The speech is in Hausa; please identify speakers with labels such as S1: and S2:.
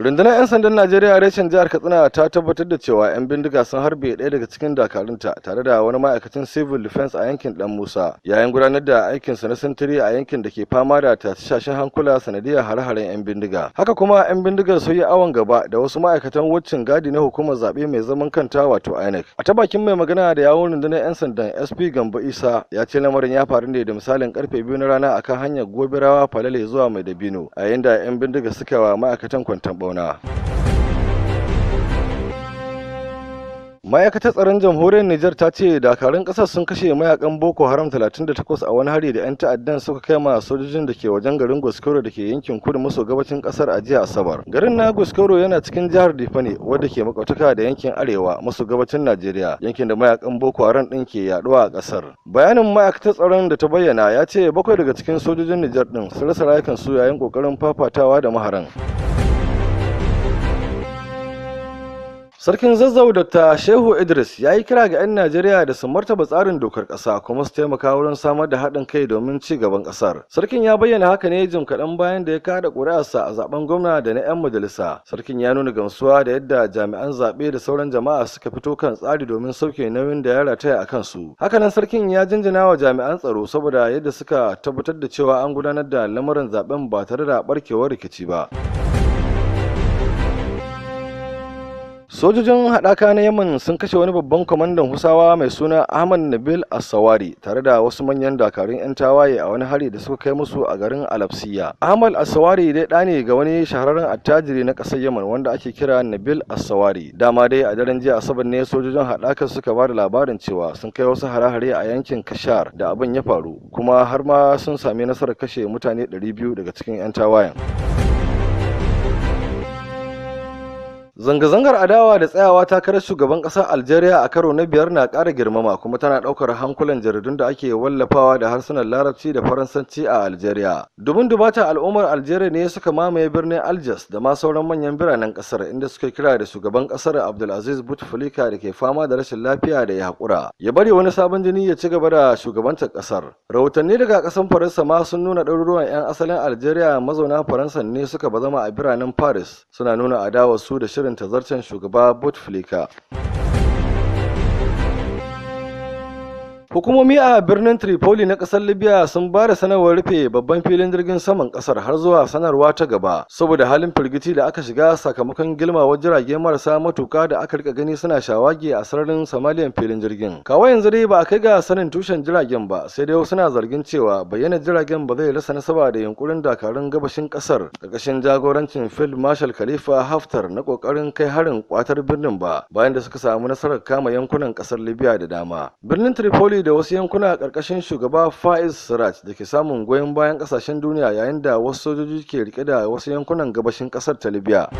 S1: Rundunar 'yan sandan Najeriya reshen jihar Katsina ta tabbatar da cewa 'yan bindiga sun harbe ɗaya daga cikin dakarunta tare da wani ma'aikacin civil defense a yankin Dan Musa yayin gudanar da aikinsa na sintiri a yankin da ke fama da tashe-tashen hankula sanadiyar hare-haren 'yan bindiga. Haka kuma 'yan bindigar sun yi awon gaba da wasu ma'aikatan wucin gadi na hukumar zaɓe mai zaman kanta wato INEC. A ta bakin mai magana da yawun rundunar 'yan sandan SP Gambo Isa ya ce lamarin ya faru ne da misalin karfe 2 na rana akan hanyar Gobirawa Falale zuwa Mai Dabino a yayin da 'yan bindiga suka wa ma'aikatan kwanton bauna. Ma'aikatar tsaron jamhuriyar Nijar ta ce dakarun ƙasar sun kashe mayakan Boko Haram 38 a wani hari da 'yan ta'addan suka kai ma sojojin da ke wajen garin Goskoro da ke yankin kudu maso gabacin ƙasar a jiya Asabar. Garin na Goskoro yana cikin jihar Difa ne wadda ke makautaka da yankin arewa maso gabacin Najeriya, yankin da mayakan Boko Haram ɗin ke yaduwa a ƙasar. Bayanin ma'aikatar tsaron da ta bayyana ya ce 7 daga cikin sojojin Nijar ɗin sun rasa rayukansu yayin ƙoƙarin fafatawa da maharan. Sarkin Zazzau Dr. Shehu Idris ya yi kira ga 'yan Najeriya da su martaba tsarin dokar ƙasa kuma su taimaka wurin samar da haɗin kai domin ci gaban ƙasar. Sarkin ya bayyana haka ne jim kaɗan bayan da ya kada ƙuri'arsa a zaben gwamna da na 'yan majalisa. Sarkin ya nuna gamsuwa da yadda jami'an zaɓe da sauran jama'a suka fito kan tsari domin sauke nauyin da ya rataya a kansu. Hakanan sarkin ya jinjina wa jami'an tsaro saboda yadda suka tabbatar da cewa an gudanar da lamarin zaben ba tare da barkewar rikici ba. Sojojin haɗaka na Yemen sun kashe wani babban kwamandan Husawa mai suna Ahmad Nabil As-Sawari tare da wasu manyan dakarun 'yan tawaye a wani hari da suka kai musu a garin Alabsiya. Ahmad As-Sawari dai ɗa ne ga wani shahararren attajiri na ƙasar Yemen wanda ake kira Nabil As-Sawari. Dama dai a daren jiya Asabar ne sojojin haɗakar suka ba da labarin cewa sun kai wasu hare-hare a yankin Kashar da abin ya faru, kuma har ma sun sami nasarar kashe mutane 200 daga cikin 'yan tawayen. Zanga-zangar adawa da tsayawa takarar shugaban ƙasar Algeria a karo na 5 na ƙara girmama kuma tana ɗaukar hankulan jaridun da ake wallafawa da harsunan Larabci da Faransanci a Algeria. Dubun dubatan al'ummar Algeria ne suka mamaye birnin Algiers da ma sauran manyan biranen ƙasar inda suka kira da shugaban ƙasar Abdulaziz Bouteflika da ke fama da rashin lafiya da ya haƙura ya bari wani sabon jini ya ci gaba da shugabantar ƙasar. Rahotanni daga ƙasar Faransa ma sun nuna ɗaruruwan 'yan asalin Algeria mazauna Faransa ne suka bazama a biranen Paris suna nuna adawar su da shirin tazarcen shugaba Bouteflika. Hukumomi a birnin Tripoli na ƙasar Libya sun ba da sanarwar rufe babban filin jirgin saman ƙasar har zuwa sanarwa ta gaba saboda halin firgici da aka shiga sakamakon gilmawar jirage marasa matuka da aka rika gani suna shawagi a sararin samaliyan filin jirgin. Kawo yanzu dai ba a kai ga sanin tushen jiragen ba, sai dai suna zargin cewa bayyana jiragen ba zai rasa nasaba da yunkurin dakarun gabashin ƙasar ƙarƙashin jagorancin Field Marshal Khalifa Haftar na ƙoƙarin kai harin ƙwatar birnin ba bayan da suka samu nasarar kama yankunan ƙasar Libya da dama. Birnin Tripoli da wasu yankuna ƙarƙashin shugaba Faiz Sarraj da ke samun goyon bayan ƙasashen duniya yayin da wasu sojoji ke rike da wasu yankunan gabashin ƙasar ta Libya.